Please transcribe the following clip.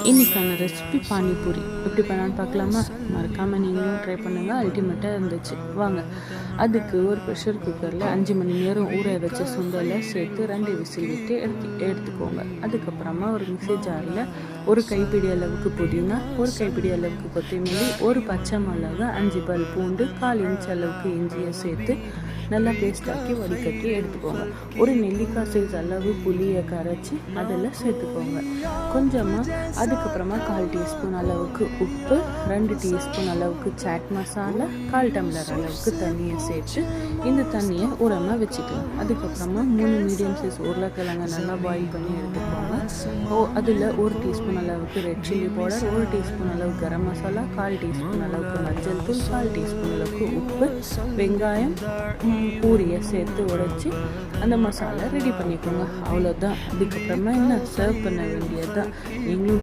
இன்றைக்கான ரெசிபி பானிபூரி எப்படி பண்ணலான்னு பார்க்கலாமா? மறக்காமல் நீங்களும் ட்ரை பண்ணுங்கள். அல்டிமேட்டாக இருந்துச்சு. வாங்க, அதுக்கு ஒரு ப்ரெஷர் குக்கரில் 5 மணி நேரம் ஊற வச்ச சுண்டலை சேர்த்து 2 விசில் விட்டு எடுத்துக்கோங்க. அதுக்கப்புறமா ஒரு மிக்ஸி ஜாரில் ஒரு கைப்பிடி அளவுக்கு புதினா, ஒரு கைப்பிடி அளவுக்கு கொத்தமல்லி, ஒரு பச்சை மிளகா, 5 பல் பூண்டு, 1/4 இன்ச் அளவுக்கு இஞ்சியை சேர்த்து நல்லா பேஸ்டாக்கி வடிகட்டி எடுத்துக்கோங்க. ஒரு நெல்லிக்காய் சைஸ் அளவு புளியை கரைச்சி அதில் சேர்த்துக்கோங்க. கொஞ்சமாக அதுக்கப்புறமா 1/4 டீஸ்பூன் அளவுக்கு உப்பு, 2 டீஸ்பூன் அளவுக்கு சாட் மசாலா, 1/4 டம்ளர் அளவுக்கு தண்ணியை சேர்த்து இந்த தண்ணியை உரமாக வச்சுக்கலாம். அதுக்கப்புறமா 3 மீடியம் சைஸ் உருளைக்கிழங்கு நல்லா பாயில் பண்ணி எடுத்துக்கோங்க. அதில் 1 டீஸ்பூன் அளவுக்கு ரெட் சில்லி பவுடர், 1 டீஸ்பூன் அளவுக்கு கரம் மசாலா, 1/4 டீஸ்பூன் அளவுக்கு மஞ்சள் தூள், 1/4 டீஸ்பூன் அளவுக்கு உப்பு, வெங்காயம், பூரியை சேர்த்து உடைச்சி அந்த மசாலா ரெடி பண்ணிக்கோங்க. அவ்வளோதான். அதுக்கப்புறமா என்ன சர்வ் பண்ண வேண்டியது தான். நீங்களும்